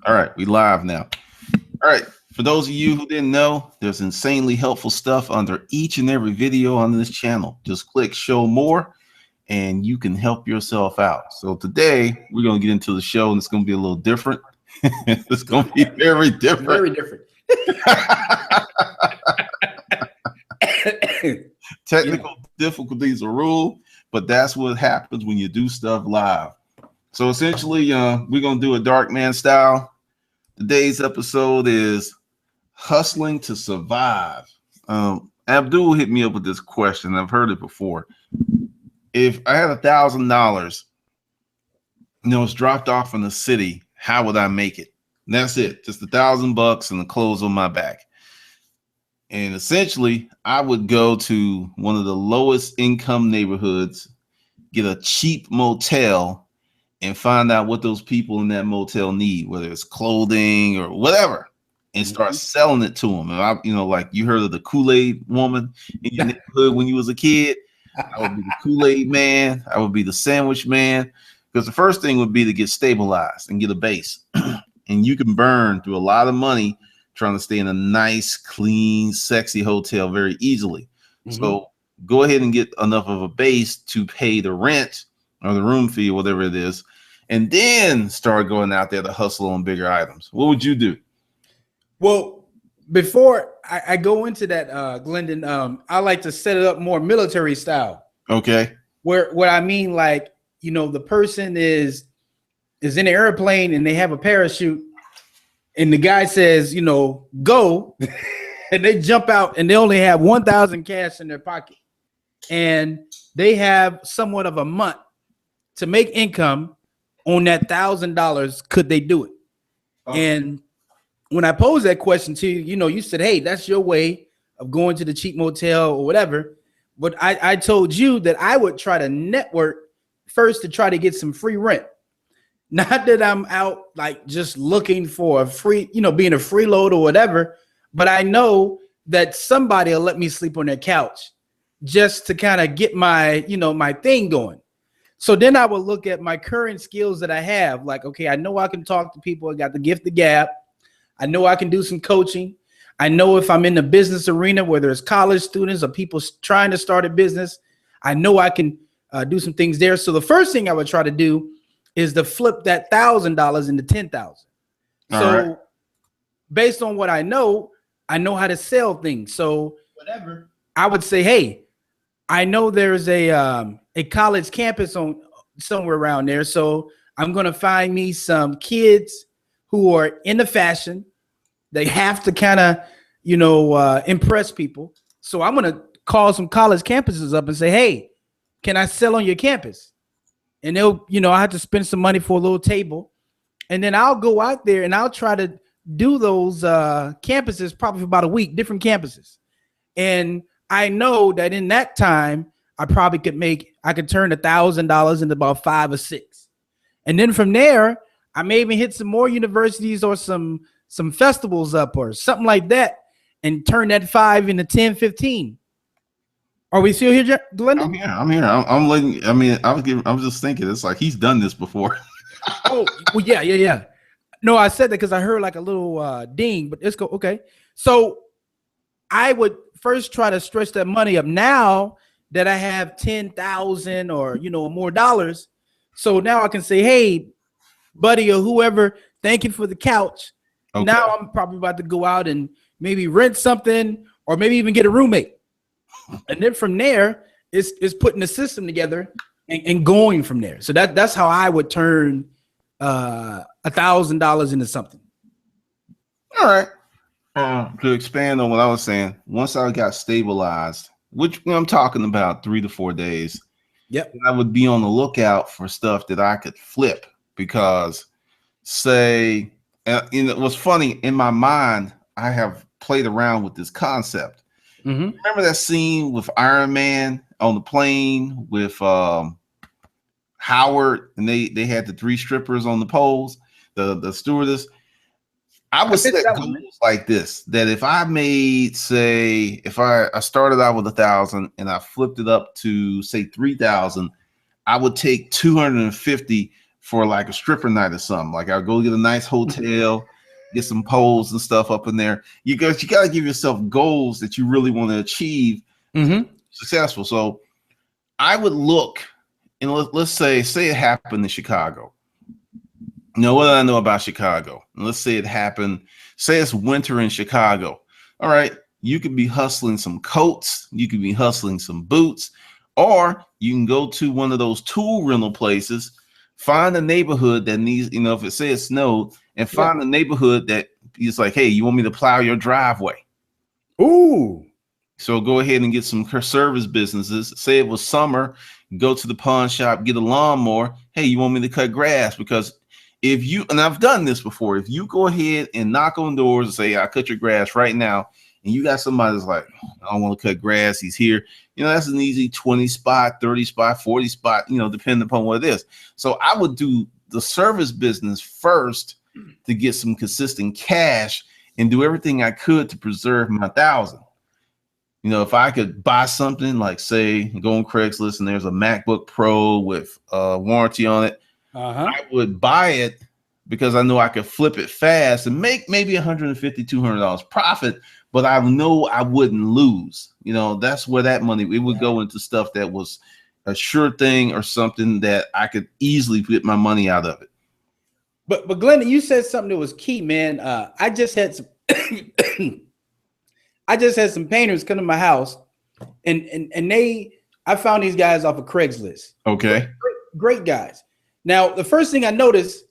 All right, we live now. All right, for those of you who didn't know, there's insanely helpful stuff under each and every video on this channel. Just click show more and you can help yourself out. So today we're going to get into the show and it's going to be a little different. It's going to be very different. Very different. Technical difficulties are rule, but that's what happens when you do stuff live. So essentially, we're going to do a dark man style. Today's episode is hustling to survive. Abdul hit me up with this question. I've heard it before. If I had $1,000, it's dropped off in the city, how would I make it? And that's it. Just $1,000 and the clothes on my back. And essentially, I would go to one of the lowest income neighborhoods, get a cheap motel, and find out what those people in that motel need, whether it's clothing or whatever, and start selling it to them. And like you heard of the Kool-Aid woman in your neighborhood when you was a kid. I would be the Kool-Aid man. I would be the sandwich man. Because the first thing would be to get stabilized and get a base. And you can burn through a lot of money trying to stay in a nice, clean, sexy hotel very easily. So go ahead and get enough of a base to pay the rent or the room fee or whatever it is, and then start going out there to hustle on bigger items. What would you do? Well, before I go into that, Glendon, I like to set it up more military style. Okay. What I mean, like, the person is in an airplane and they have a parachute and the guy says, go, and they jump out and they only have 1,000 cash in their pocket. And they have somewhat of a month to make income on that $1,000. Could they do it? And when I posed that question to you, you said, hey, that's your way of going to the cheap motel or whatever. But I told you that I would try to network first to try to get some free rent. Not that I'm out like just looking for a free, being a freeload or whatever, but I know that somebody will let me sleep on their couch just to kind of get my, my thing going. So then I will look at my current skills that I have. Like, okay, I know I can talk to people. I got the gift of gab. I know I can do some coaching. I know if I'm in the business arena, whether it's college students or people trying to start a business, I know I can do some things there. So the first thing I would try to do is to flip that $1,000 into 10,000. So based on what I know how to sell things. So whatever, I would say, hey, I know there's a college campus on somewhere around there. So I'm going to find me some kids who are into fashion. They have to kind of, impress people. So I'm going to call some college campuses up and say, hey, can I sell on your campus? And they'll, I have to spend some money for a little table. And then I'll go out there and I'll try to do those campuses probably for about a week, different campuses. And I know that in that time, I probably I could turn $1,000 into about 5 or 6. And then from there, I may even hit some more universities or some festivals up or something like that and turn that 5 into 10, 15. Are we still here, Glendon? I'm here. I'm letting. I mean, I was just thinking. It's like he's done this before. Oh, well, yeah. No, I said that because I heard like a little ding. But let's go. Okay, so I would first try to stretch that money up. Now that I have 10,000 or more dollars, so now I can say, hey, buddy or whoever, thank you for the couch. Okay. Now I'm probably about to go out and maybe rent something or maybe even get a roommate. And then from there, it's putting the system together and going from there. So that's how I would turn $1,000 into something. All right. To expand on what I was saying, once I got stabilized, which I'm talking about 3 to 4 days, I would be on the lookout for stuff that I could flip because, say, what's funny in my mind, I have played around with this concept. Remember that scene with Iron Man on the plane with Howard, and they had the 3 strippers on the poles, the stewardess. I would set goals like this, that if I made, say, if I started out with 1,000 and I flipped it up to say 3,000, I would take 250 for like a stripper night or something. Like I'll go get a nice hotel, get some poles and stuff up in there. You got to give yourself goals that you really want to achieve successful. So I would look, and let's say it happened in Chicago. Now, what do I know about Chicago? Let's say it happened. Say it's winter in Chicago. All right, you could be hustling some coats, you could be hustling some boots, or you can go to one of those tool rental places, find a neighborhood that needs, if it says snowed, and find a neighborhood that is like, hey, you want me to plow your driveway? Ooh. So go ahead and get some service businesses. Say it was summer, go to the pawn shop, get a lawnmower. Hey, you want me to cut grass? Because if you, and I've done this before, if you go ahead and knock on doors and say, I cut your grass right now, and you got somebody that's like, I don't want to cut grass, he's here, that's an easy 20 spot, 30 spot, 40 spot, depending upon what it is. So I would do the service business first to get some consistent cash and do everything I could to preserve my $1,000. If I could buy something like, say, go on Craigslist and there's a MacBook Pro with warranty on it, I would buy it because I know I could flip it fast and make maybe $150, $200 profit, but I know I wouldn't lose. That's where that money, it would go into stuff that was a sure thing or something that I could easily get my money out of it. But Glendon, you said something that was key, man. I just had some painters come to my house, and I found these guys off of Craigslist. Okay. Great guys. Now, the first thing I noticed,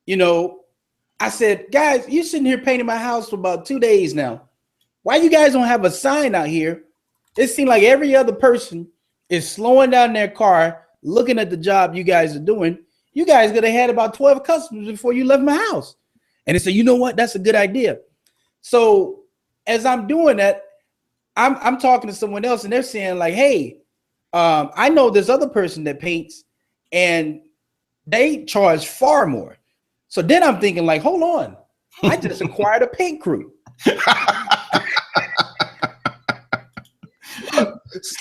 I said, guys, you sitting here painting my house for about 2 days now. Why you guys don't have a sign out here? It seemed like every other person is slowing down their car, looking at the job you guys are doing. You guys could have had about 12 customers before you left my house. And they said, you know what? That's a good idea. So as I'm doing that, I'm talking to someone else, and they're saying like, hey, I know this other person that paints, and they charge far more. So then I'm thinking like, hold on, I just acquired a paint crew.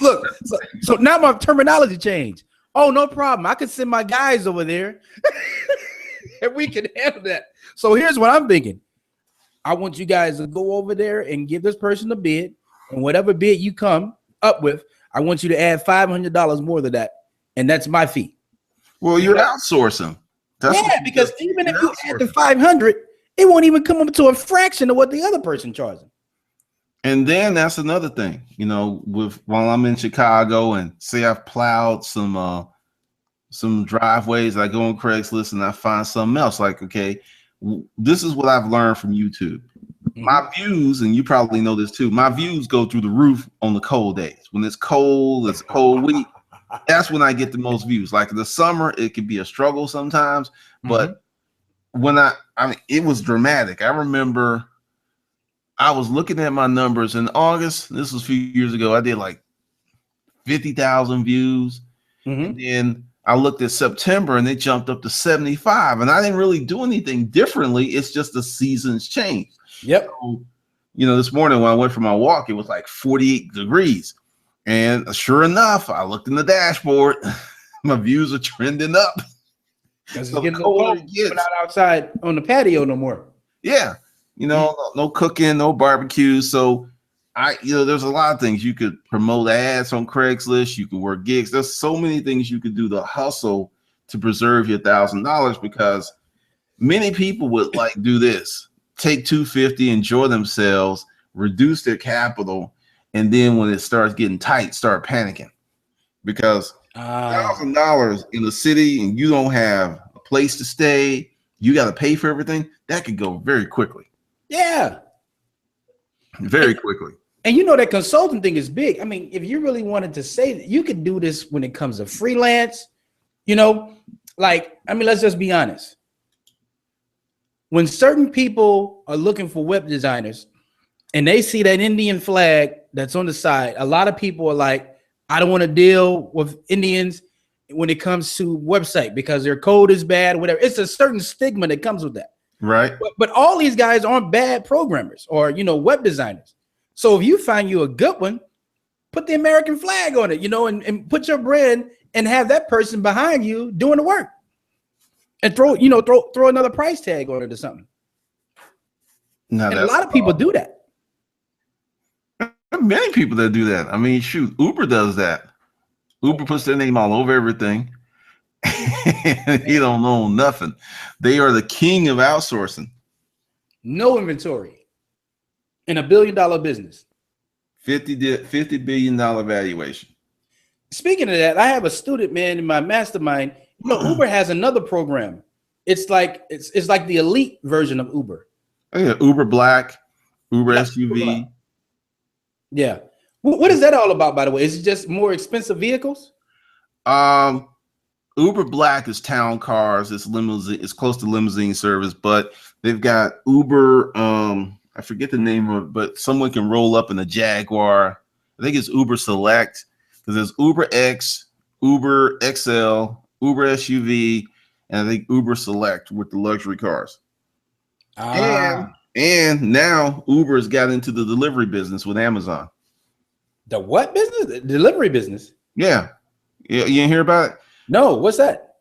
Look, so now my terminology changed. Oh, no problem. I could send my guys over there and we can handle that. So here's what I'm thinking. I want you guys to go over there and give this person a bid, and whatever bid you come up with, I want you to add $500 more to that, and that's my fee. Well, you're outsourcing. Because even if you add the 500, it won't even come up to a fraction of what the other person charging. And then that's another thing, while I'm in Chicago and say I've plowed some driveways, I go on Craigslist and I find something else. Like, okay, this is what I've learned from YouTube. My views, and you probably know this too, my views go through the roof on the cold days. When it's cold, it's a cold week. That's when I get the most views. Like in the summer, it could be a struggle sometimes, but when I mean, it was dramatic. I remember I was looking at my numbers in August. This was a few years ago. I did like 50,000 views. And then I looked at September and it jumped up to 75. And I didn't really do anything differently. It's just the seasons changed. Yep. So, this morning when I went for my walk, it was like 48 degrees. And sure enough, I looked in the dashboard. My views are trending up. Because it's getting cold. You're not outside on the patio no more. Yeah. No cooking, no barbecue. So there's a lot of things you could promote ads on Craigslist. You could work gigs. There's so many things you could do to hustle to preserve your $1,000, because many people would like do this, take $250, enjoy themselves, reduce their capital. And then when it starts getting tight, start panicking, because $1,000 in the city and you don't have a place to stay, you got to pay for everything. That could go very quickly. Yeah. Very quickly. And that consulting thing is big. I mean, if you really wanted to say that, you could do this when it comes to freelance, let's just be honest. When certain people are looking for web designers and they see that Indian flag that's on the side, a lot of people are like, I don't want to deal with Indians when it comes to website because their code is bad, whatever. It's a certain stigma that comes with that. Right. But all these guys aren't bad programmers or, web designers. So if you find you a good one, put the American flag on it, and put your brand and have that person behind you doing the work. and throw another price tag on it or something. Now, And a lot of people do that. There are many people that do that. I mean, shoot, Uber does that. Uber puts their name all over everything. You don't know nothing. They are the king of outsourcing. No inventory in $1 billion business. $50 billion valuation. Speaking of that, I have a student, man, in my mastermind. Uber has another program. It's like the elite version of Uber. Oh, yeah, Uber Black, Uber SUV. Uber Black. Yeah. What is that all about, by the way? Is it just more expensive vehicles? Uber Black is town cars. It's limousine. It's close to limousine service, but they've got Uber. I forget the name of it, but someone can roll up in a Jaguar. I think it's Uber Select because there's Uber X, Uber XL, Uber SUV, and I think Uber Select with the luxury cars. And now Uber's got into the delivery business with Amazon. The what business? The delivery business? Yeah. You didn't hear about it? No, what's that?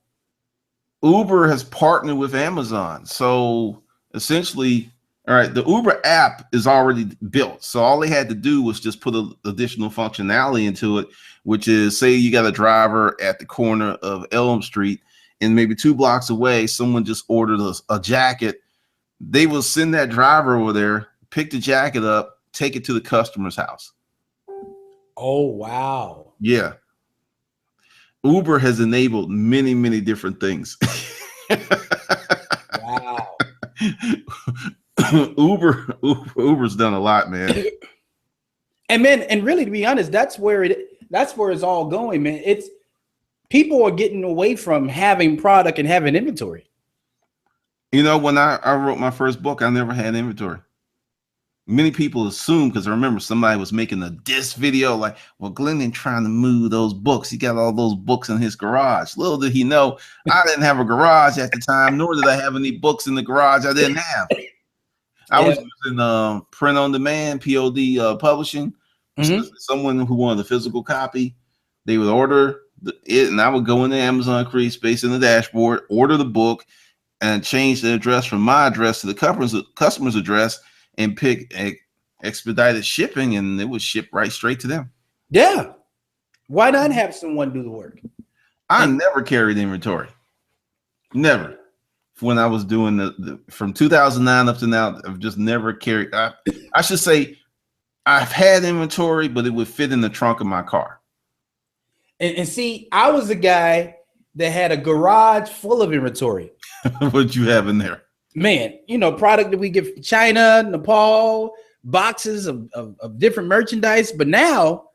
Uber has partnered with Amazon. So essentially, all right, the Uber app is already built. So all they had to do was just put additional functionality into it, which is say you got a driver at the corner of Elm Street and maybe 2 blocks away, someone just ordered a jacket. They will send that driver over there, pick the jacket up, take it to the customer's house. Oh, wow. Yeah. Uber has enabled many, many different things. Wow. Uber's done a lot, man. And really, to be honest, that's where it's all going, man. It's people are getting away from having product and having inventory. When I wrote my first book, I never had inventory. Many people assume, because I remember somebody was making a diss video like, well, Glendon trying to move those books. He got all those books in his garage. Little did he know, I didn't have a garage at the time, nor did I have any books in the garage I didn't have. I was using print on demand, POD publishing. Mm-hmm. So someone who wanted a physical copy, they would order it, and I would go into Amazon, create space in the dashboard, order the book, and change the address from my address to the customer's address, and pick expedited shipping, and it would ship right straight to them. Yeah. Why not have someone do the work? I never carried inventory. Never. When I was doing from 2009 up to now, I've just never carried. I should say I've had inventory, but it would fit in the trunk of my car. And see, I was a guy that had a garage full of inventory. What you have in there? Man, product that we get from China, Nepal, boxes of different merchandise. But now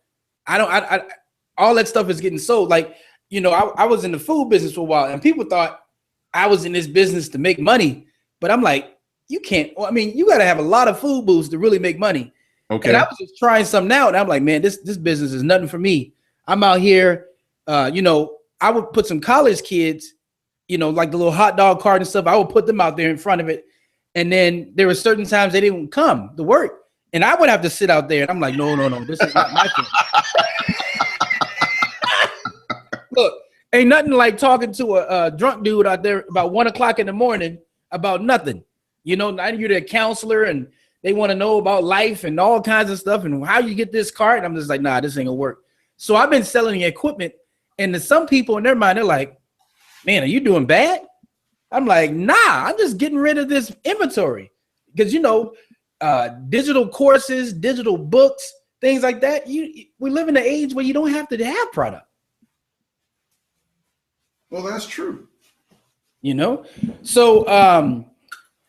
I all that stuff is getting sold. Like, I was in the food business for a while, and people thought I was in this business to make money. But I'm like, you can't. Well, I mean, you got to have a lot of food booths to really make money. Okay. And I was just trying something out, and I'm like, man, this business is nothing for me. I'm out here, I would put some college kids, like the little hot dog cart and stuff. I would put them out there in front of it. And then there were certain times they didn't come to work. And I would have to sit out there. And I'm like, no, this is not my thing. Look, ain't nothing like talking to a drunk dude out there about 1 o'clock in the morning about nothing. Now you're their counselor and they want to know about life and all kinds of stuff and how you get this cart. And I'm just like, nah, this ain't gonna work. So I've been selling the equipment. And to some people in their mind, they're like, man, are you doing bad? I'm like, nah, I'm just getting rid of this inventory. Because, digital courses, digital books, things like that. We live in an age where you don't have to have product. Well, that's true. So,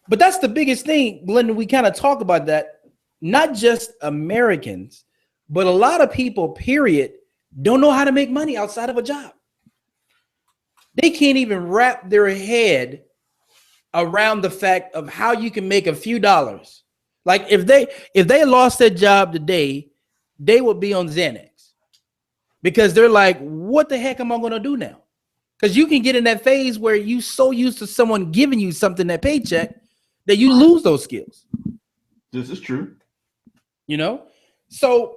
but that's the biggest thing, Glendon. We kind of talk about that. Not just Americans, but a lot of people, period, don't know how to make money outside of a job. They can't even wrap their head around the fact of how you can make a few dollars. Like if they lost their job today, they would be on Xanax because they're like, what the heck am I going to do now? Because you can get in that phase where you so used to someone giving you something, that paycheck, that you lose those skills. This is true. So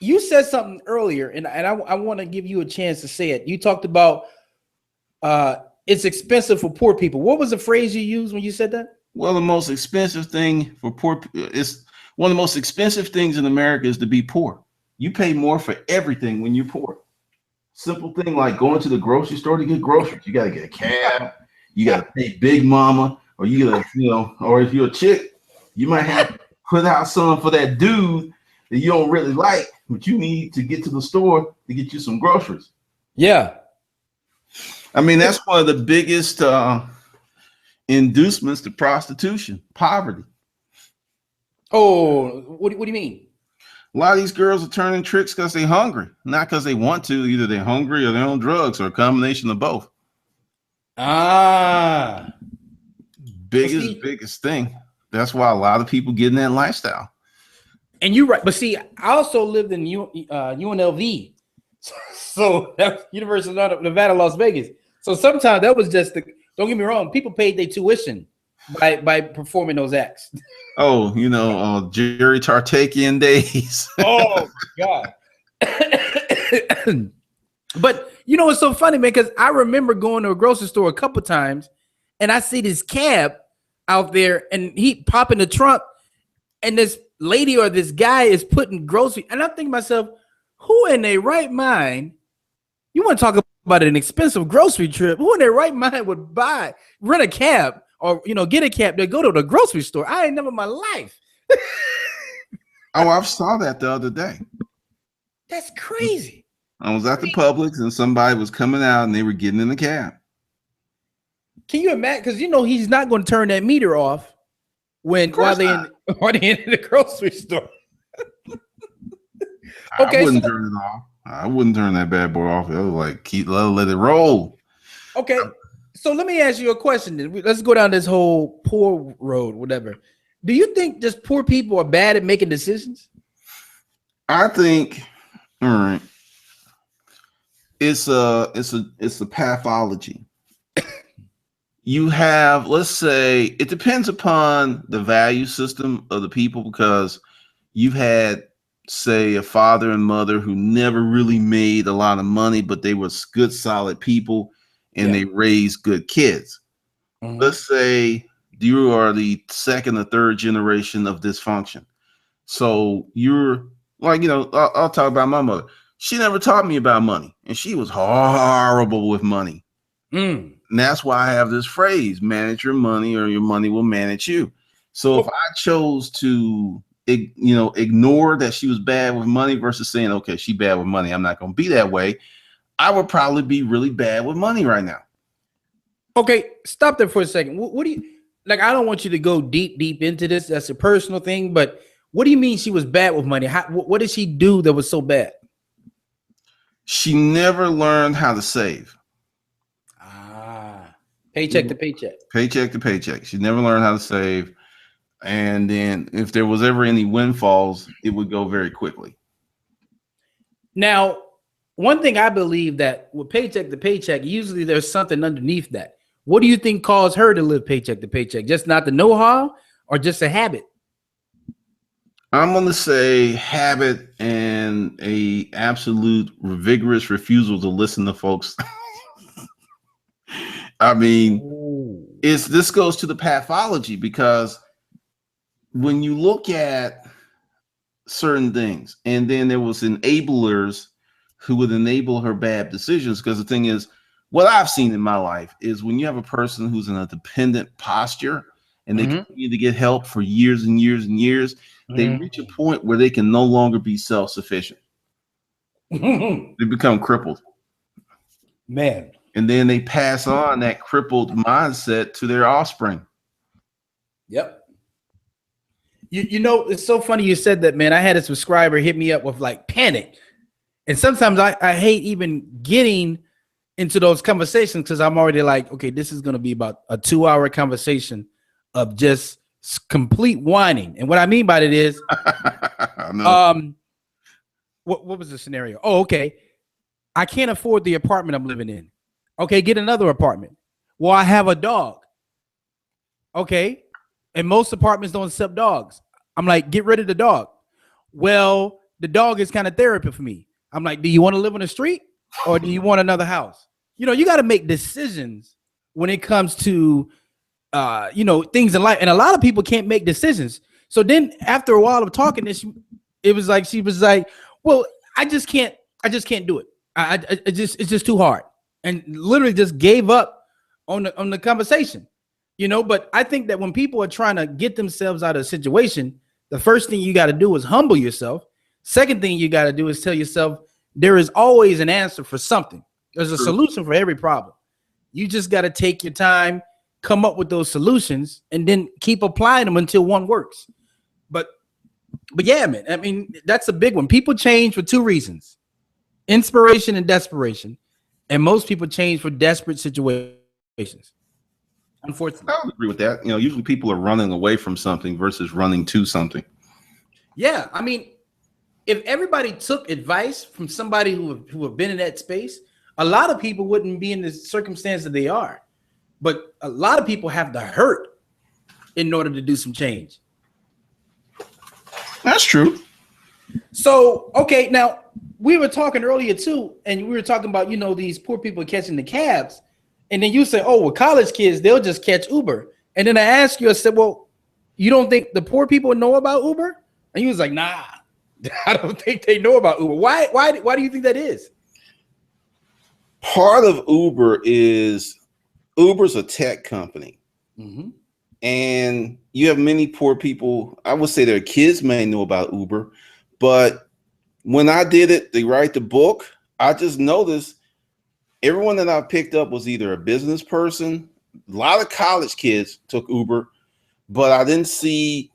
you said something earlier, and I want to give you a chance to say it. You talked about it's expensive for poor people. What was the phrase you used when you said that? Well, the most expensive thing for poor is one of the most expensive things in America is to be poor. You pay more for everything when you're poor. Simple thing like going to the grocery store to get groceries. You got to get a cab. You got to pay Big Mama, or you got to, or if you're a chick, you might have to put out some for that dude that you don't really like, but you need to get to the store to get you some groceries. Yeah. I mean, that's one of the biggest inducements to prostitution, poverty. Oh, what do you mean? A lot of these girls are turning tricks because they're hungry, not because they want to. Either they're hungry or they're on drugs or a combination of both. Biggest thing. That's why a lot of people get in that lifestyle. And you're right. But see, I also lived in UNLV. So that's University of Nevada, Las Vegas. So sometimes that was just don't get me wrong, people paid their tuition by performing those acts. Oh, Jerry Tartakian days. Oh God. But it's so funny, man, because I remember going to a grocery store a couple times and I see this cab out there and he pop in the trunk and this lady or this guy is putting groceries. And I'm thinking to myself, who in their right mind, you want to talk about an expensive grocery trip, who in their right mind would rent a cab or, get a cab to go to the grocery store? I ain't never in my life. Oh, I saw that the other day. That's crazy. I was at the Publix and somebody was coming out and they were getting in the cab. Can you imagine? Because he's not going to turn that meter off while they in the grocery store. Okay, I wouldn't turn it off. I wouldn't turn that bad boy off. I was like, let it roll. Okay, so let me ask you a question. Then. Let's go down this whole poor road, whatever. Do you think just poor people are bad at making decisions? I think, all right, it's a pathology. You have, let's say, it depends upon the value system of the people, because you've had, say, a father and mother who never really made a lot of money, but they were good, solid people, and they raised good kids. Mm-hmm. Let's say you are the second or third generation of dysfunction. So you're like, I'll talk about my mother. She never taught me about money, and she was horrible with money. And that's why I have this phrase: manage your money or your money will manage you. So if I chose to, ignore that she was bad with money versus saying, okay, she bad with money, I'm not going to be that way, I would probably be really bad with money right now. Okay, stop there for a second. What do you, like, I don't want you to go deep into this. That's a personal thing, but what do you mean she was bad with money? What did she do that was so bad? She never learned how to save. Paycheck to paycheck. Paycheck to paycheck. She never learned how to save. And then if there was ever any windfalls, it would go very quickly. Now, one thing I believe that with paycheck to paycheck, usually there's something underneath that. What do you think caused her to live paycheck to paycheck? Just not the know-how or just a habit? I'm going to say habit and a absolute vigorous refusal to listen to folks. I mean, this goes to the pathology, because when you look at certain things, and then there was enablers who would enable her bad decisions, because the thing is, what I've seen in my life is when you have a person who's in a dependent posture and they continue to get help for years and years and years, they reach a point where they can no longer be self-sufficient. They become crippled. Man. And then they pass on that crippled mindset to their offspring. Yep. It's so funny you said that, man. I had a subscriber hit me up with like panic. And sometimes I hate even getting into those conversations because I'm already like, okay, this is going to be about a 2-hour conversation of just complete whining. And what I mean by that is, what was the scenario? Oh, okay. I can't afford the apartment I'm living in. Okay, get another apartment. Well, I have a dog. Okay. And most apartments don't accept dogs. I'm like, get rid of the dog. Well, the dog is kind of therapy for me. I'm like, do you want to live on the street or do you want another house? You got to make decisions when it comes to things in life, and a lot of people can't make decisions. So then after a while of talking this, it was like she was like, well, I just can't do it. It's just too hard, and literally just gave up on the conversation. But I think that when people are trying to get themselves out of a situation, the first thing you got to do is humble yourself. Second thing you got to do is tell yourself there is always an answer for something. There's a solution for every problem. You just got to take your time, come up with those solutions, and then keep applying them until one works. But yeah, man, I mean, that's a big one. People change for two reasons: inspiration and desperation. And most people change for desperate situations. Unfortunately, I would agree with that. Usually people are running away from something versus running to something. Yeah, I mean, if everybody took advice from somebody who have been in that space, a lot of people wouldn't be in the circumstance that they are. But a lot of people have to hurt in order to do some change. That's true. So, okay, now we were talking earlier too, and we were talking about these poor people catching the cabs. And then you say, oh, well, college kids, they'll just catch Uber. And then I asked you, I said, well, you don't think the poor people know about Uber? And you was like, nah, I don't think they know about Uber. Why do you think that is? Part of Uber's a tech company. Mm-hmm. And you have many poor people. I would say their kids may know about Uber. But when I did it, they write the book, I just noticed everyone that I picked up was either a business person. A lot of college kids took Uber, but I didn't see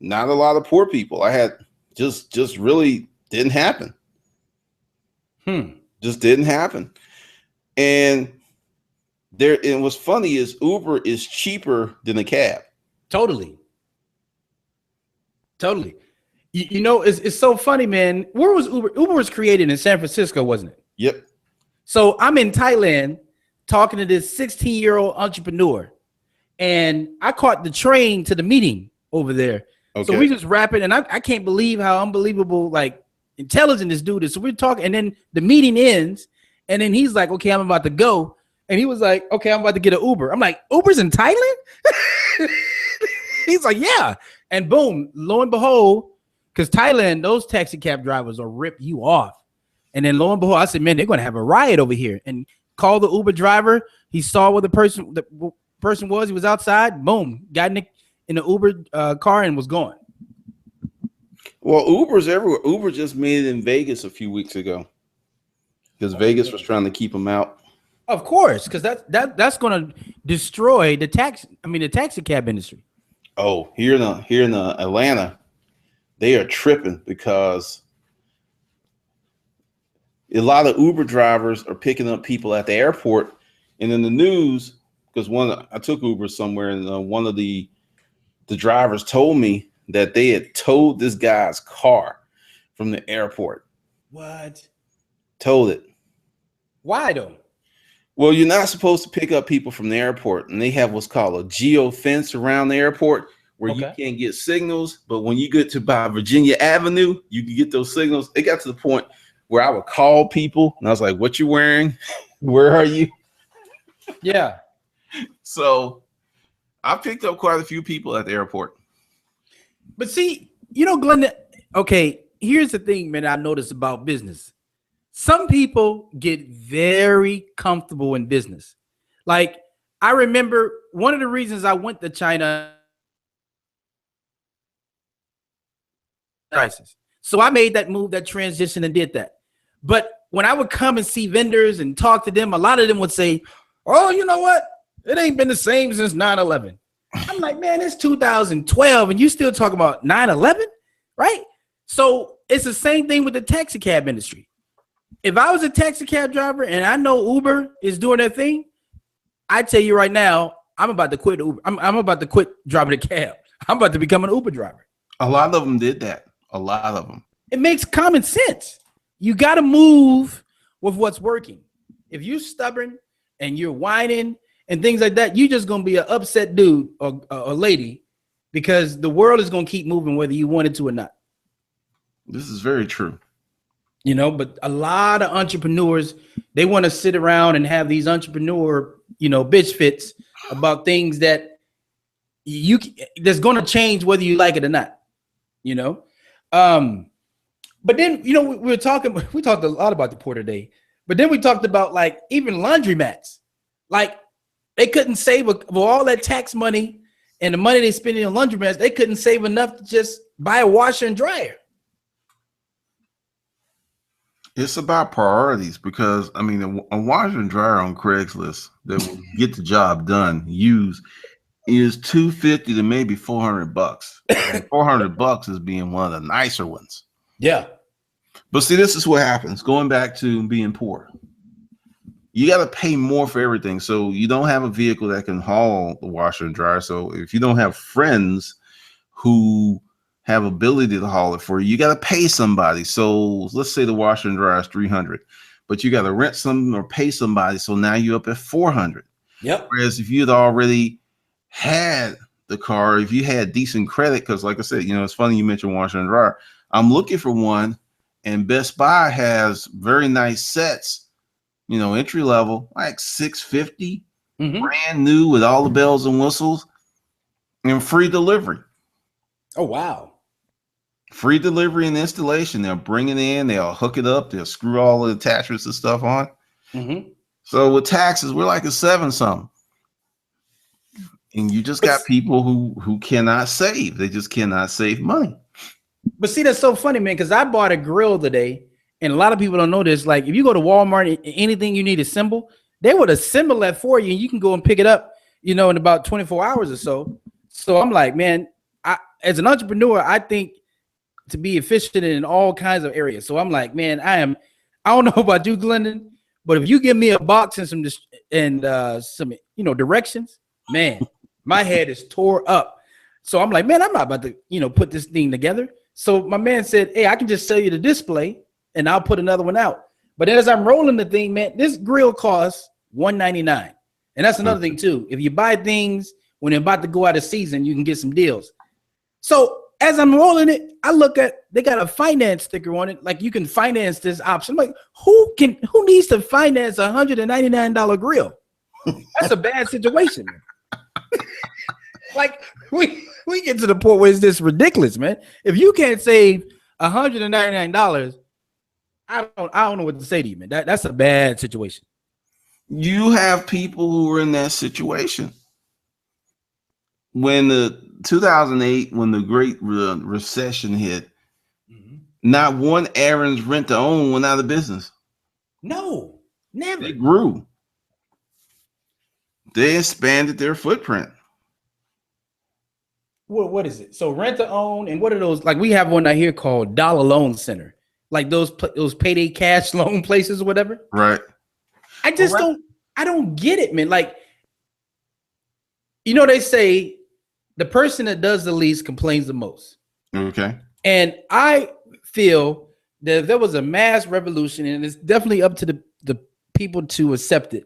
not a lot of poor people. I had just really didn't happen. Just didn't happen. And what's funny is Uber is cheaper than a cab. Totally. It's so funny, man. Where was Uber? Uber was created in San Francisco, wasn't it? Yep. So I'm in Thailand talking to this 16-year-old entrepreneur, and I caught the train to the meeting over there. Okay. So we just rapping, and I can't believe how unbelievable, intelligent this dude is. So we're talking, and then the meeting ends, and then he's like, okay, I'm about to go. And he was like, okay, I'm about to get an Uber. I'm like, Uber's in Thailand? He's like, yeah. And boom, lo and behold, because Thailand, those taxi cab drivers will rip you off. And then lo and behold, I said, man, they're going to have a riot over here. And called the Uber driver. He saw where the person was. He was outside. Boom, got in the Uber car and was gone. Well, Uber's everywhere. Uber just made it in Vegas a few weeks ago because Vegas was trying to keep them out. Of course, because that's going to destroy the taxi cab industry. Oh, here in Atlanta, they are tripping because a lot of Uber drivers are picking up people at the airport, and in the news, because I took Uber somewhere, and one of the drivers told me that they had towed this guy's car from the airport. What? Towed it. Why though? Well, you're not supposed to pick up people from the airport, and they have what's called a geo fence around the airport where you can't get signals. But when you get to by Virginia Avenue, you can get those signals. It got to the point where I would call people, and I was like, "What you wearing? Where are you?" Yeah. So I picked up quite a few people at the airport. But see, Glendon, okay, here's the thing, man, I noticed about business. Some people get very comfortable in business. Like, I remember one of the reasons I went to China. So I made that move, that transition, and did that. But when I would come and see vendors and talk to them, a lot of them would say, oh, you know what? It ain't been the same since 9/11. I'm like, man, it's 2012 and you still talking about 9/11, right? So it's the same thing with the taxi cab industry. If I was a taxi cab driver and I know Uber is doing their thing, I tell you right now, I'm about to quit Uber. I'm about to quit driving a cab. I'm about to become an Uber driver. A lot of them did that. A lot of them. It makes common sense. You got to move with what's working. If you're stubborn and you're whining and things like that, you're just going to be an upset dude or a lady because the world is going to keep moving whether you want it to or not. This is very true. But a lot of entrepreneurs, they want to sit around and have these entrepreneur bitch fits about things that that's going to change whether you like it or not. But then we talked a lot about the poor today, but then we talked about like even laundromats, like they couldn't save all that tax money and the money they spending on laundromats, they couldn't save enough to just buy a washer and dryer. It's about priorities because I mean a washer and dryer on Craigslist that will get the job done used is $250 to maybe $400. $400 is being one of the nicer ones. Yeah. But see, this is what happens. Going back to being poor, you got to pay more for everything. So you don't have a vehicle that can haul the washer and dryer. So if you don't have friends who have ability to haul it for you, you got to pay somebody. So let's say the washer and dryer is $300, but you got to rent some or pay somebody. So now you're up at $400. Yep. Whereas if you'd already had the car, if you had decent credit, because like I said, it's funny you mentioned washer and dryer. I'm looking for one, and Best Buy has very nice sets, entry level, like $650, brand new with all the bells and whistles, and free delivery. Oh wow! Free delivery and installation. They'll bring it in, they'll hook it up, they'll screw all the attachments and stuff on. So with taxes, we're like a 7-something. And you just got people who cannot save. They just cannot save money. But see, that's so funny, man, because I bought a grill today, and a lot of people don't know this. Like, if you go to Walmart, anything you need assemble, they would assemble that for you, and you can go and pick it up, in about 24 hours or so. So I'm like, man, as an entrepreneur, I think to be efficient in all kinds of areas. So I'm like, man, I don't know about you, Glendon, but if you give me a box and some directions, man, my head is tore up. So I'm like, man, I'm not about to, put this thing together. So my man said, hey, I can just sell you the display and I'll put another one out. But as I'm rolling the thing, man, this grill costs $199. And that's another thing too. If you buy things when they're about to go out of season, you can get some deals. So as I'm rolling it, I look at, they got a finance sticker on it. Like, you can finance this option. I'm like, who needs to finance a $199 grill? That's a bad situation. Like, we get to the point where it's just ridiculous, man. If you can't save $199, I don't know what to say to you, man. That's a bad situation. You have people who are in that situation. When the 2008, when the Great Recession hit, not one Aaron's rent to own went out of business. No, never. They grew. They expanded their footprint. What is it? So rent to own, and what are those? Like, we have one out here called Dollar Loan Center, like those payday cash loan places or whatever. Right. I just don't get it, man. Like, they say the person that does the least complains the most. Okay. And I feel that if there was a mass revolution, and it's definitely up to the people to accept it.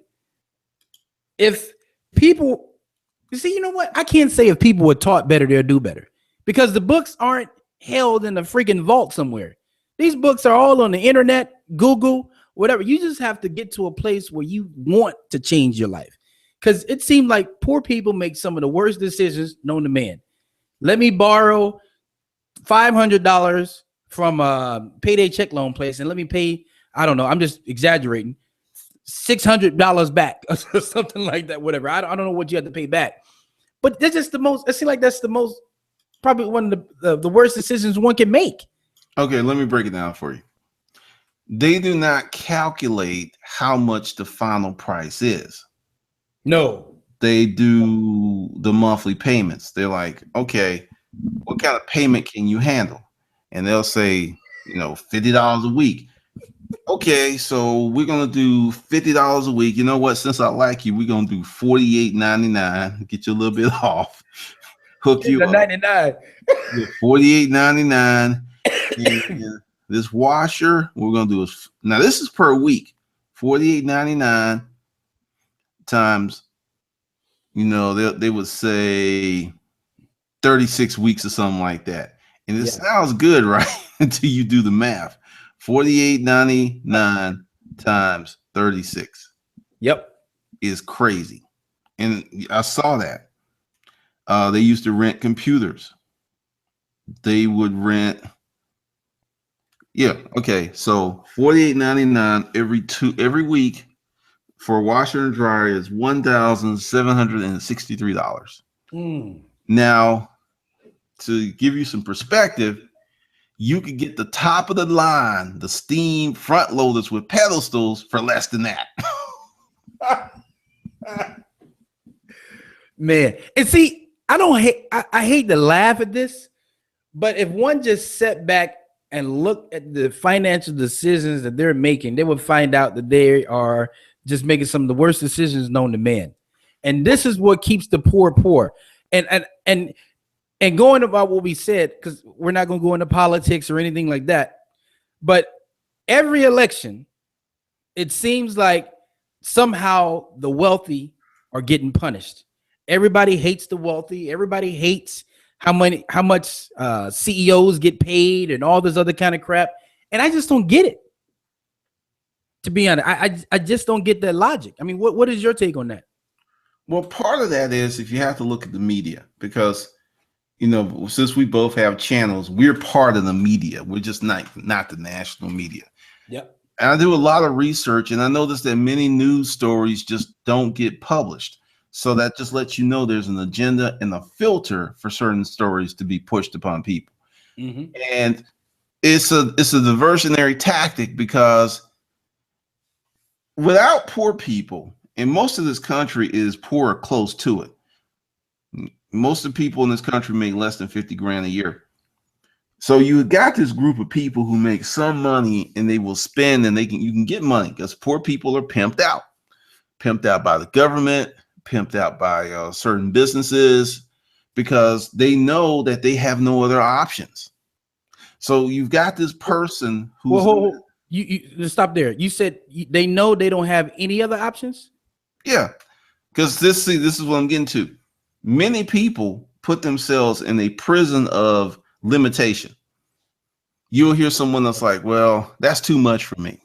If people, you see, you know what? I can't say if people were taught better, they'll do better, because the books aren't held in a freaking vault somewhere. These books are all on the internet, Google, whatever. You just have to get to a place where you want to change your life, because it seemed like poor people make some of the worst decisions known to man. Let me borrow $500 from a payday check loan place, and let me pay, I don't know, I'm just exaggerating, $600 back or something like that, whatever. I don't know what you have to pay back, but that's just the most, I seem like that's the most, probably one of the worst decisions one can make. Okay, let me break it down for you. They do not calculate how much the final price is. No. They do the monthly payments. They're like, okay, what kind of payment can you handle? And they'll say, $50 a week. Okay, so we're gonna do $50 a week. You know what? Since I like you, we're gonna do $48.99. Get you a little bit off. Hook you up. $99. $48.99. This washer, we're gonna do is, now this is per week. $48.99 times, they would say 36 weeks or something like that. And it sounds good, right? Until you do the math. $48.99 times 36. Yep. is crazy. And I saw that. They used to rent computers. They would rent, yeah, okay. So $48.99 every week for a washer and dryer is $1,763. Now, to give you some perspective, you could get the top of the line, the steam front loaders with pedestals for less than that. Man, and see, I hate to laugh at this, but if one just sat back and looked at the financial decisions that they're making, they would find out that they are just making some of the worst decisions known to man. And this is what keeps the poor. And going about what we said, because we're not going to go into politics or anything like that, but every election, it seems like somehow the wealthy are getting punished. Everybody hates the wealthy. Everybody hates how much CEOs get paid and all this other kind of crap. And I just don't get it. To be honest, I just don't get that logic. I mean, what is your take on that? Well, part of that is if you have to look at the media, because since we both have channels, we're part of the media. We're just not the national media. Yep. And I do a lot of research, and I noticed that many news stories just don't get published. So that just lets you know there's an agenda and a filter for certain stories to be pushed upon people. Mm-hmm. And it's a diversionary tactic, because without poor people, and most of this country is poor or close to it. Most of the people in this country make less than 50 grand a year. So you got this group of people who make some money and they will spend, and you can get money because poor people are pimped out by the government, pimped out by certain businesses, because they know that they have no other options. So you've got this person who's you stop there. You said they know they don't have any other options. Yeah, because this is what I'm getting to. Many people put themselves in a prison of limitation. You'll hear someone that's like, well, that's too much for me.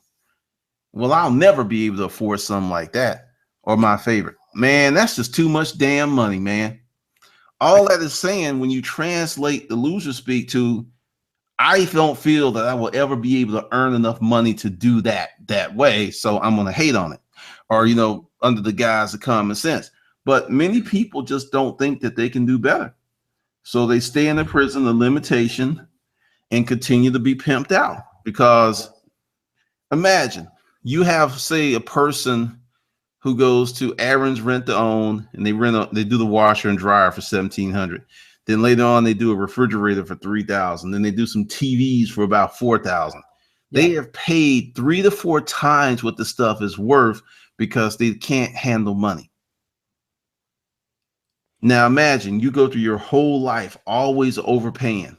Well, I'll never be able to afford something like that. Or my favorite, man, that's just too much damn money, man. All that is saying, when you translate the loser speak to, I don't feel that I will ever be able to earn enough money to do that way, so I'm going to hate on it. Or, under the guise of common sense. But many people just don't think that they can do better. So they stay in the prison of limitation and continue to be pimped out. Because imagine you have, say, a person who goes to Aaron's Rent to Own, and they do the washer and dryer for $1,700. Then later on, they do a refrigerator for $3,000. Then they do some TVs for about $4,000. They have paid 3 to 4 times what the stuff is worth because they can't handle money. Now imagine you go through your whole life always overpaying.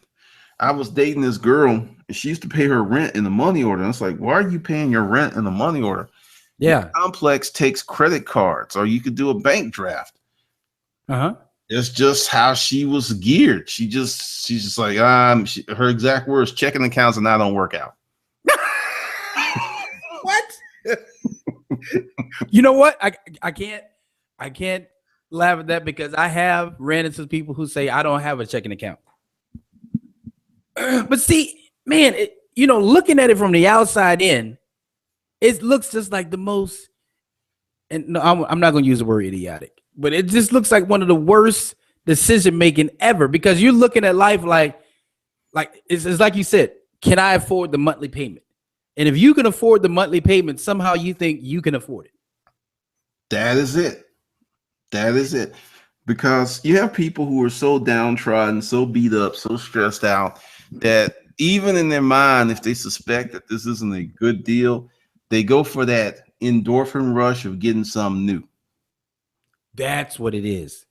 I was dating this girl, and she used to pay her rent in the money order. And it's like, why are you paying your rent in the money order? Yeah. The complex takes credit cards, or you could do a bank draft. It's just how she was geared. She's just like, her exact words, checking accounts and I don't work out. What? You know what? I can't laugh at that, because I have ran into people who say I don't have a checking account. But see, man, looking at it from the outside in, it looks just like the most, and no, I'm not going to use the word idiotic, but it just looks like one of the worst decision making ever, because you're looking at life like it's like you said, can I afford the monthly payment? And if you can afford the monthly payment, somehow you think you can afford it. That is it. Because you have people who are so downtrodden, so beat up, so stressed out, that even in their mind, if they suspect that this isn't a good deal, they go for that endorphin rush of getting something new. That's what it is.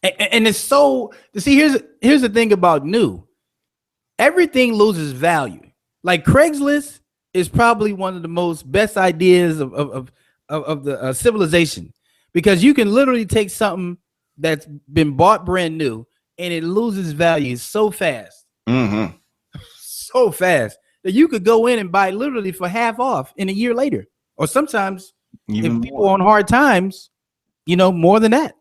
And it's so, see, here's the thing about new. Everything loses value. Like Craigslist is probably one of the most best ideas of the civilization, because you can literally take something that's been bought brand new and it loses value so fast. Mm-hmm. So fast that you could go in and buy literally for half off in a year later, or sometimes Even if people more. on hard times, more than that.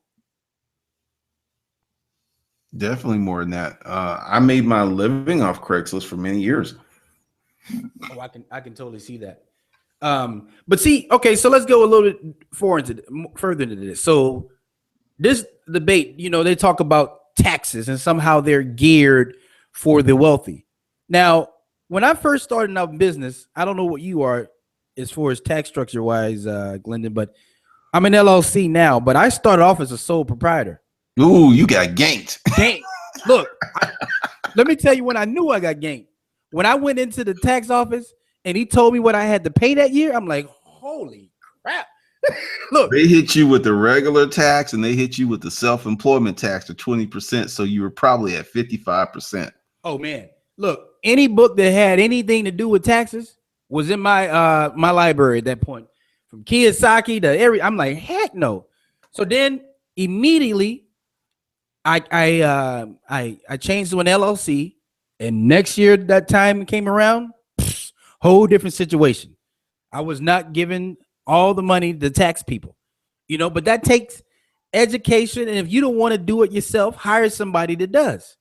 Definitely more than that. I made my living off Craigslist for many years. Oh, I can totally see that. But see, okay, so let's go a little bit further into this. So this debate, they talk about taxes and somehow they're geared for the wealthy. Now, when I first started out in business, I don't know what you are as far as tax structure wise, Glendon, but I'm an LLC now, but I started off as a sole proprietor. Ooh, you got ganked. Dang. Look, let me tell you when I knew I got ganked. When I went into the tax office and he told me what I had to pay that year, I'm like, holy crap. Look, They hit you with the regular tax and they hit you with the self-employment tax of 20%. So you were probably at 55%. oh man. Look, any book that had anything to do with taxes was in my my library at that point. From Kiyosaki to I'm like, heck no. So then immediately I changed to an LLC, and next year that time came around, whole different situation. I was not giving all the money to tax people, but that takes education, and if you don't want to do it yourself, hire somebody that does.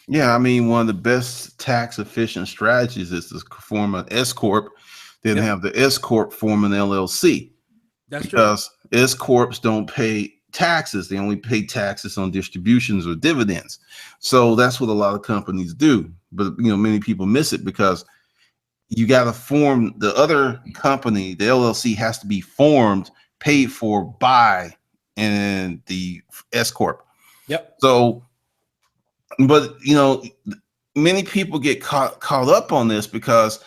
Yeah, I mean, one of the best tax efficient strategies is to form an S corp, then have the S corp form an LLC. That's because true. S corps don't pay taxes; they only pay taxes on distributions or dividends. So that's what a lot of companies do. But many people miss it because you got to form the other company. The LLC has to be formed, paid for by, and the S corp. Yep. So, but many people get caught up on this because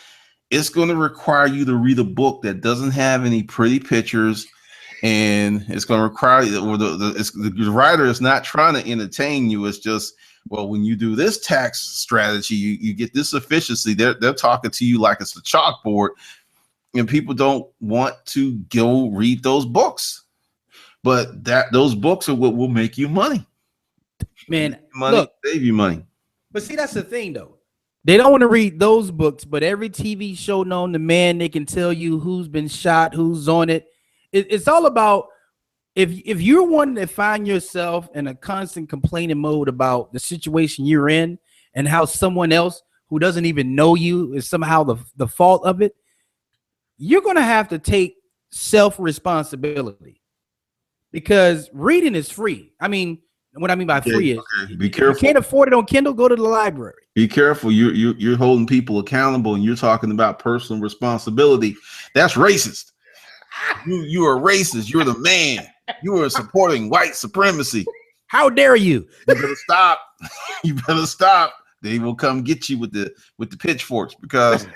it's going to require you to read a book that doesn't have any pretty pictures, and it's going to require the writer is not trying to entertain you. It's just, well, when you do this tax strategy, you get this efficiency. They're talking to you like it's a chalkboard, and people don't want to go read those books. But those books are what will make you money. Man, look, save you money. But see, that's the thing, though. They don't want to read those books, but every TV show known to man, they can tell you who's been shot, who's on it. It's all about if you're wanting to find yourself in a constant complaining mode about the situation you're in and how someone else who doesn't even know you is somehow the fault of it, you're going to have to take self-responsibility, because reading is free. I mean, what I mean by free is, be careful. If you can't afford it on Kindle, go to the library. Be careful. You're holding people accountable, and you're talking about personal responsibility. That's racist. You are racist. You're the man. You are supporting white supremacy. How dare you? You better stop. You better stop. They will come get you with the pitchforks because.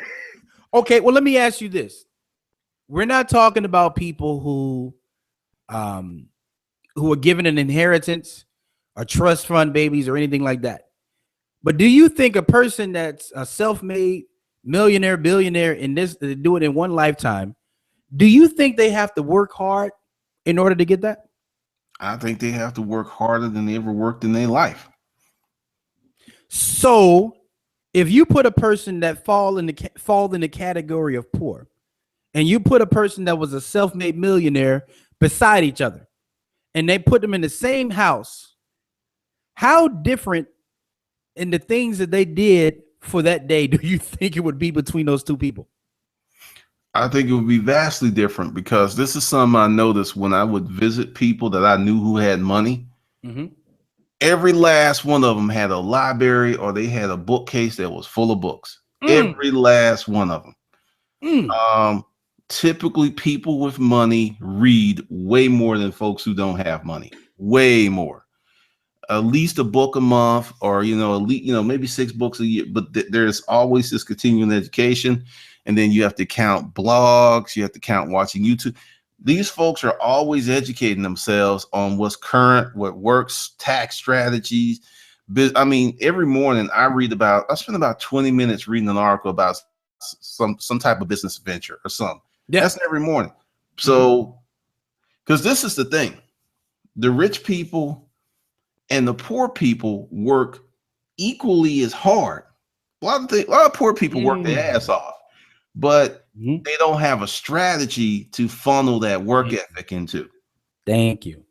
Okay, well, let me ask you this. We're not talking about people who are given an inheritance or trust fund babies or anything like that. But do you think a person that's a self-made millionaire, billionaire do it in one lifetime, do you think they have to work hard in order to get that? I think they have to work harder than they ever worked in their life. So if you put a person that fall in the category of poor, and you put a person that was a self-made millionaire beside each other, and they put them in the same house, how different in the things that they did for that day do you think it would be between those two people? I think it would be vastly different, because this is something I noticed when I would visit people that I knew who had money. Mm-hmm. Every last one of them had a library, or they had a bookcase that was full of books. Every last one of them. Typically, people with money read way more than folks who don't have money. Way more. At least a book a month, or at least maybe 6 books a year. But there's always this continuing education, and then you have to count blogs. You have to count watching YouTube. These folks are always educating themselves on what's current, what works, tax strategies. I mean, every morning I spend about 20 minutes reading an article about some type of business venture or something. Yeah. That's every morning. So, because this is the thing, the rich people and the poor people work equally as hard. A lot of poor people work their ass off, but they don't have a strategy to funnel that work ethic into. Thank you.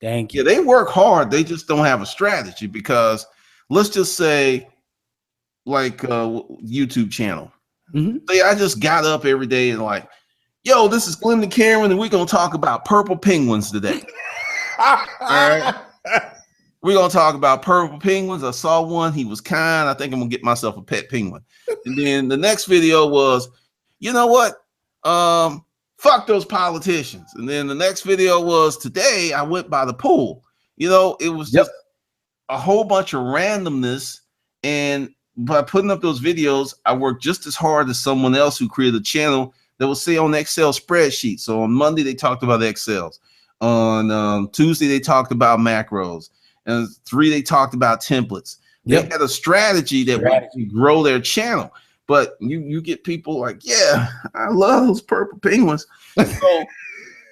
Yeah, they work hard. They just don't have a strategy because let's just say like YouTube channel. Say I just got up every day and like, yo, this is Glendon Cameron and we're going to talk about purple penguins today. All right. We're going to talk about purple penguins. I saw one. He was kind. I think I'm going to get myself a pet penguin. And then the next video was, you know what? Fuck those politicians. And then the next video was today I went by the pool. You know, it was just a whole bunch of randomness. And by putting up those videos, I worked just as hard as someone else who created a channel that will say on Excel spreadsheet. So on Monday, they talked about Excels. On Tuesday, they talked about macros. And 3, they talked about templates. They had a strategy that would grow their channel. But you get people like, yeah, I love those purple penguins. So,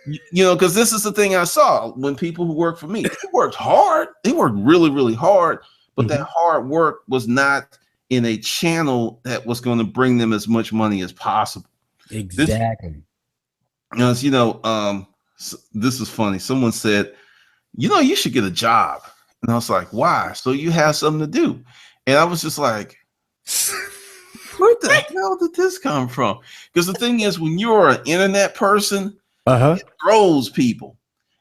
you know, because this is the thing I saw when people who work for me, they worked hard. They worked really, really hard. But that hard work was not in a channel that was going to bring them as much money as possible. Exactly. This is funny. Someone said, you know, you should get a job. And I was like, why? So you have something to do. And I was just like, where the hell did this come from? Because the thing is, when you're an internet person, it throws people.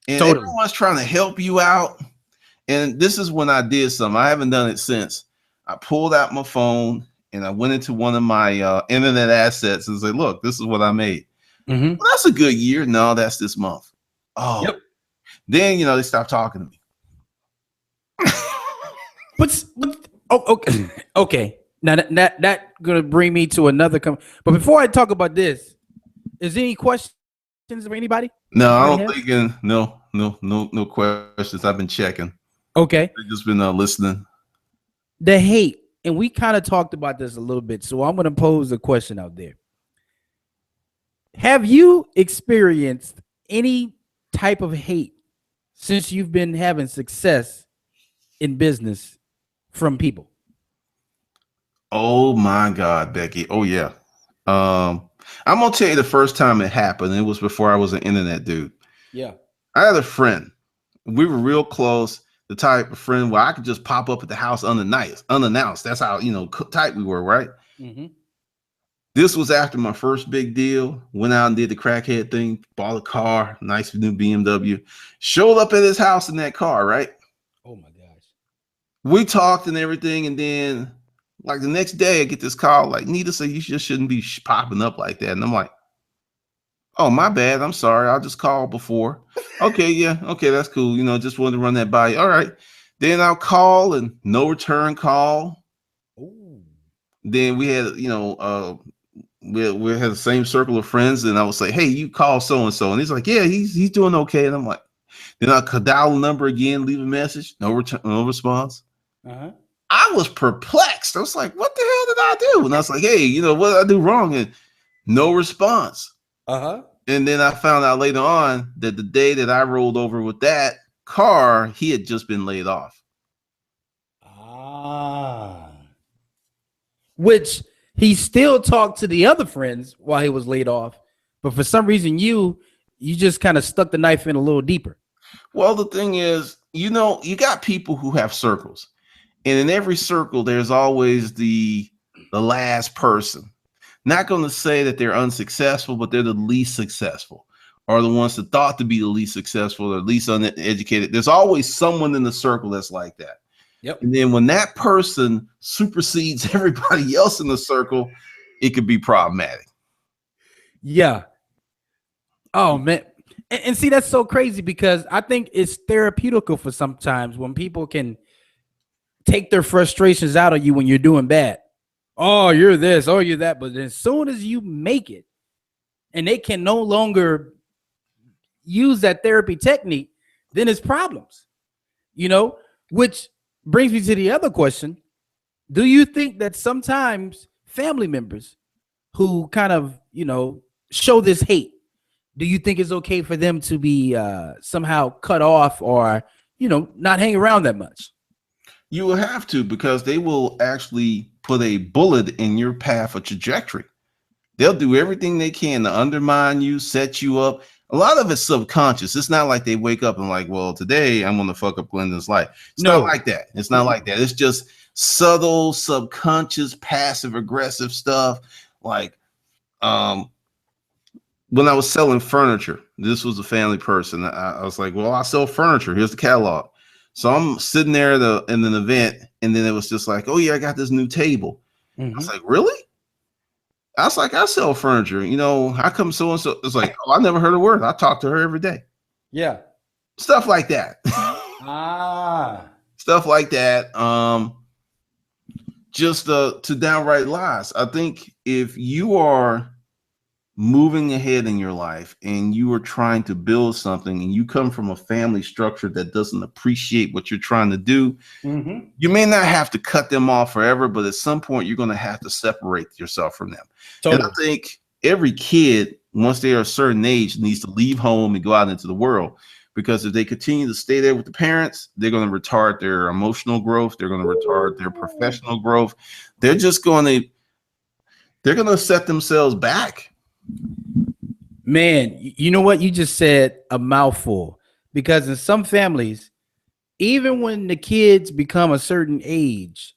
And everyone's trying to help you out. And this is when I did something. I haven't done it since. I pulled out my phone and I went into one of my internet assets and said, look, this is what I made. Well, that's a good year. No, that's this month. Oh, then, you know, they stopped talking to me. Okay. Now that gonna bring me to another but before I talk about this, is there any questions for anybody? No, I don't think no questions. I've been checking. Okay. I've just been listening. The hate, and we kind of talked about this a little bit, so I'm gonna pose a question out there. Have you experienced any type of hate since you've been having success in business from people? Oh my God, Becky. Oh yeah. I'm gonna tell you the first time it happened. It was before I was an internet dude. Yeah. I had a friend. We were real close. The type of friend where I could just pop up at the house unannounced. That's how, you know, tight we were, right? This was after my first big deal. Went out and did the crackhead thing. Bought a car, nice new BMW. Showed up at his house in that car, right? Oh my gosh. We talked and everything, and then like the next day, I get this call like, Nita said you just shouldn't be popping up like that. And I'm like, oh, my bad. I'm sorry. I'll just call before. Okay, yeah. Okay, that's cool. You know, just wanted to run that by you. All right. Then I'll call and no return call. Ooh. Then we had, you know, we had the same circle of friends, and I would say, hey, you call so-and-so. And he's like, yeah, he's doing okay. And I'm like, then I'll dial the number again, leave a message, no return, no response. I was perplexed. I was like, what the hell did I do? And I was like, hey, you know, what did I do wrong? And no response. And then I found out later on that the day that I rolled over with that car, he had just been laid off. Which he still talked to the other friends while he was laid off. But for some reason, you just kind of stuck the knife in a little deeper. Well, the thing is, you know, you got people who have circles. And in every circle, there's always the last person. Not going to say that they're unsuccessful, but they're the least successful, or the ones that thought to be the least successful or least uneducated. There's always someone in the circle that's like that. And then when that person supersedes everybody else in the circle, it could be problematic. Yeah. Oh, man. And see, that's so crazy because I think it's therapeutical for sometimes when people can take their frustrations out of you when you're doing bad. Oh, you're this, oh, you're that. But as soon as you make it and they can no longer use that therapy technique, then it's problems, you know, which brings me to the other question. Do you think that sometimes family members who kind of, you know, show this hate, do you think it's okay for them to be somehow cut off or, you know, not hang around that much? You will have to, because they will actually put a bullet in your path of trajectory. They'll do everything they can to undermine you, set you up. A lot of it's subconscious. It's not like they wake up and like, well, today I'm going to fuck up Glendon's life. It's not No. like that. It's not like that. It's just subtle, subconscious, passive aggressive stuff. Like, when I was selling furniture, this was a family person. I was like, well, I sell furniture. Here's the catalog. So I'm sitting there in an event, and then it was just like, oh yeah, I got this new table. I was like, really? I was like, I sell furniture. You know, how come so and so? It's like, oh, I never heard a word. I talk to her every day. Yeah. Stuff like that. Stuff like that. Just to downright lies. I think if you are moving ahead in your life and you are trying to build something and you come from a family structure that doesn't appreciate what you're trying to do, you may not have to cut them off forever, but at some point you're going to have to separate yourself from them. Totally. And I think every kid, once they are a certain age, needs to leave home and go out into the world, because if they continue to stay there with the parents, they're going to retard their emotional growth. They're going to retard their professional growth. They're going to set themselves back. Man, you know what? You just said a mouthful, because in some families, even when the kids become a certain age,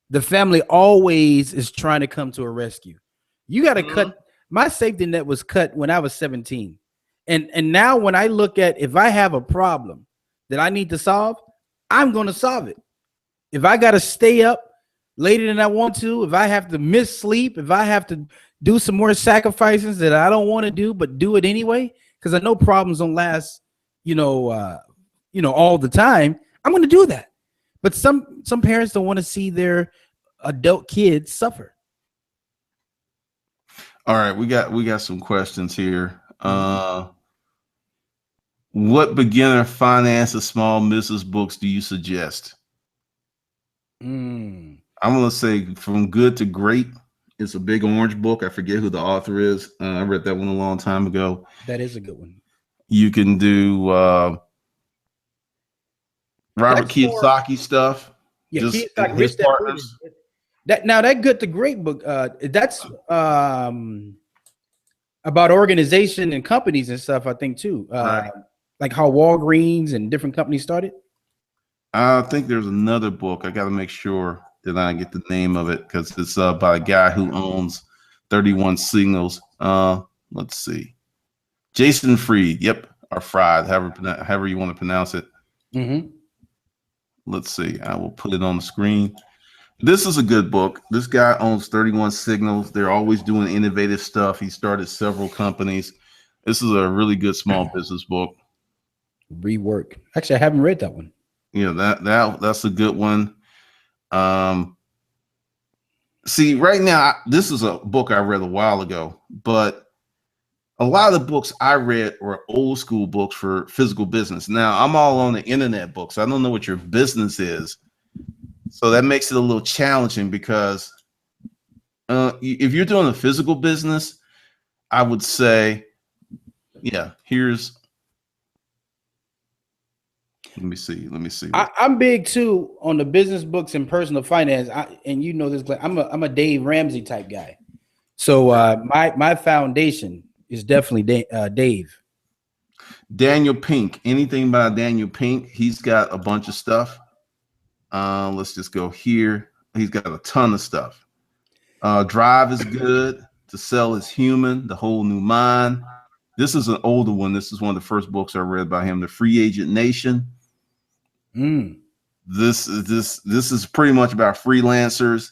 the family always is trying to come to a rescue. You got to cut. My safety net was cut when I was 17. And now when I look at, if I have a problem that I need to solve, I'm going to solve it. If I got to stay up later than I want to, if I have to miss sleep, if I have to do some more sacrifices that I don't want to do, but do it anyway, because I know problems don't last, all the time, I'm going to do that. But some parents don't want to see their adult kids suffer. All right, we got some questions here. What beginner finance or small business books do you suggest? I'm going to say From Good to Great. It's a big orange book. I forget who the author is. I read that one a long time ago. That is a good one. You can do Robert Kiyosaki stuff. Yeah, just Kiyosaki, his partners. That Good to Great book, that's about organization and companies and stuff, I think, too. Right. Like how Walgreens and different companies started. I think there's another book. I got to make sure that I get the name of it, because it's by a guy who owns 31 Signals. Let's see. Jason Fried. Yep. Or Fried, however you want to pronounce it. Let's see. I will put it on the screen. This is a good book. This guy owns 31 Signals. They're always doing innovative stuff. He started several companies. This is a really good small business book. Rework. Actually, I haven't read that one. Yeah, that's a good one. See, right now, this is a book I read a while ago, but a lot of the books I read were old school books for physical business. Now I'm all on the internet books. I don't know what your business is. So that makes it a little challenging, because if you're doing a physical business, I would say, yeah, let me see. I'm big too on the business books and personal finance. And you know this, I'm a Dave Ramsey type guy. So my foundation is definitely Dave. Daniel Pink. Anything by Daniel Pink? He's got a bunch of stuff. Let's just go here. He's got a ton of stuff. Drive is good. To Sell is Human. The Whole New Mind. This is an older one. This is one of the first books I read by him. The Free Agent Nation. This is pretty much about freelancers,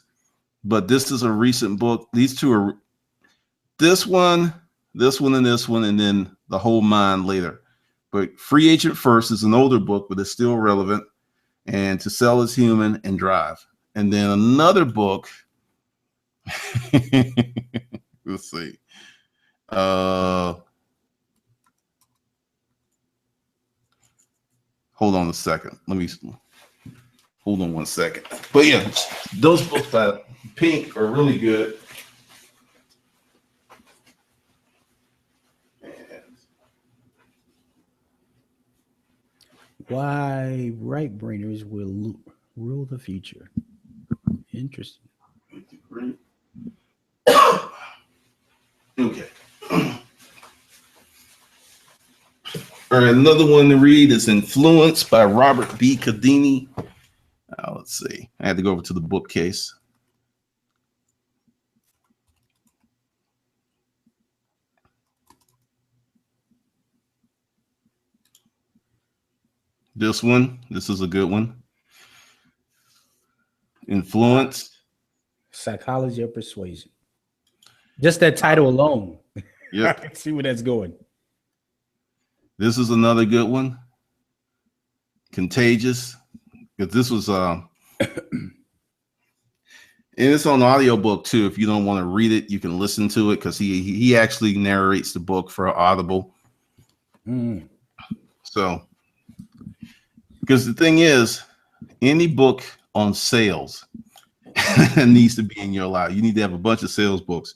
but this is a recent book. These two are this one, and this one, and then The Whole Mind later. But Free Agent first is an older book, but it's still relevant. And To Sell is Human, and Drive. And then another book. Let's see. Hold on a second. Hold on 1 second. But yeah, those books by Pink are really good. Why right brainers will rule the future. Interesting. All right, another one to read is Influence by Robert B. Cadini. Let's see. I had to go over to the bookcase. This is a good one. Influence. Psychology of Persuasion. Just that title alone. Yep. I can see where that's going. This is another good one. Contagious. Because this was and it's on audiobook too. If you don't want to read it, you can listen to it because he actually narrates the book for Audible. So, because the thing is, any book on sales needs to be in your life. You need to have a bunch of sales books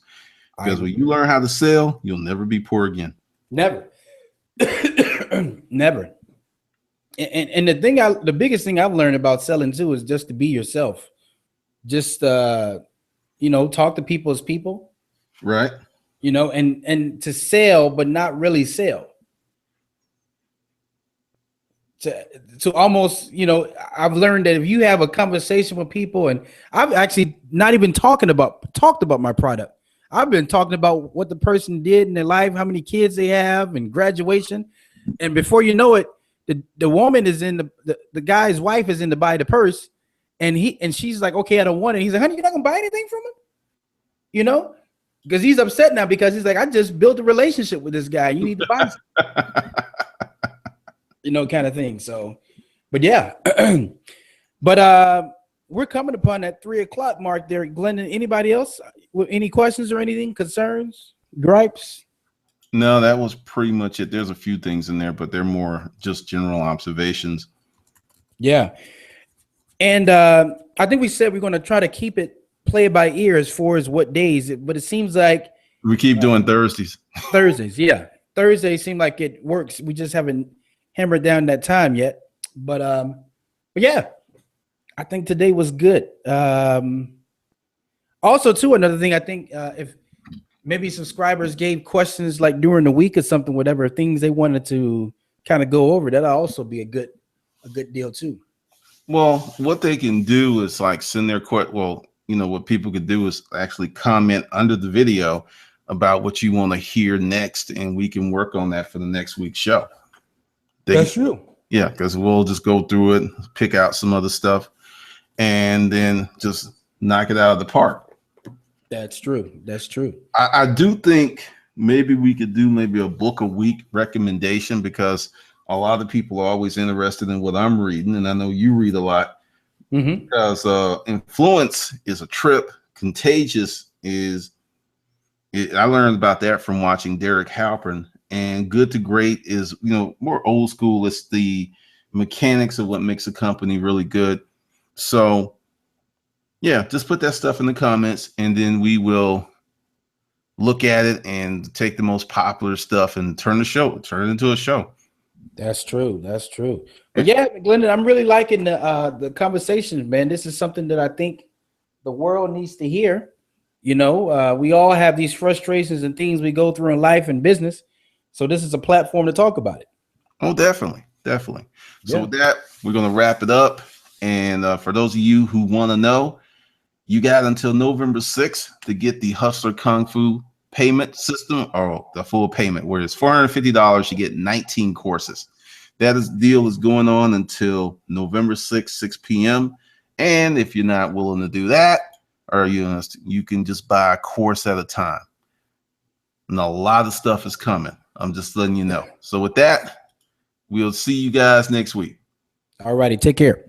because when you learn how to sell, you'll never be poor again. Never. Never. And the biggest thing I've learned about selling too is just to be yourself. Just talk to people as people. Right. And to sell, but not really sell. To almost, I've learned that if you have a conversation with people, and I've actually not even talked about my product. I've been talking about what the person did in their life, how many kids they have, and graduation. And before you know it, the woman is in the guy's wife is in to buy the purse, and she's like, okay, I don't want it. He's like, honey, you're not gonna buy anything from him, because he's upset now because he's like, I just built a relationship with this guy. You need to buy something. Kind of thing. So, but yeah, but we're coming upon that 3:00 mark there, Glendon. Anybody else with any questions or anything, concerns, gripes? No, that was pretty much it. There's a few things in there, but they're more just general observations. Yeah. And I think we said we're going to try to keep it play by ear as far as what days, but it seems like we keep doing Thursdays. Thursdays, yeah. Thursdays seem like it works. We just haven't hammered down that time yet. But yeah, I think today was good. Also, too, another thing, I think if maybe subscribers gave questions like during the week or something, whatever things they wanted to kind of go over, that'll also be a good deal too. Well, what they can do is like send their what people could do is actually comment under the video about what you want to hear next, and we can work on that for the next week's show. That's true. Yeah, because we'll just go through it, pick out some other stuff, and then just knock it out of the park. That's true. That's true. I do think maybe we could do maybe a book a week recommendation, because a lot of people are always interested in what I'm reading, and I know you read a lot. Mm-hmm. Because Influence is a trip. Contagious I learned about that from watching Derek Halpern. And Good to Great is, more old school. It's the mechanics of what makes a company really good. So, yeah, just put that stuff in the comments, and then we will look at it and take the most popular stuff and turn it into a show. That's true. That's true. But yeah, Glendon, I'm really liking the conversations, man. This is something that I think the world needs to hear. We all have these frustrations and things we go through in life and business. So this is a platform to talk about it. Oh, definitely. Definitely. So with that, we're going to wrap it up. And for those of you who want to know, you got until November 6th to get the Hustler Kung Fu payment system, or the full payment, where it's $450. You get 19 courses. Deal is going on until November 6th, 6 p.m. And if you're not willing to do that, or you can just buy a course at a time. And a lot of stuff is coming. I'm just letting you know. So with that, we'll see you guys next week. All righty. Take care.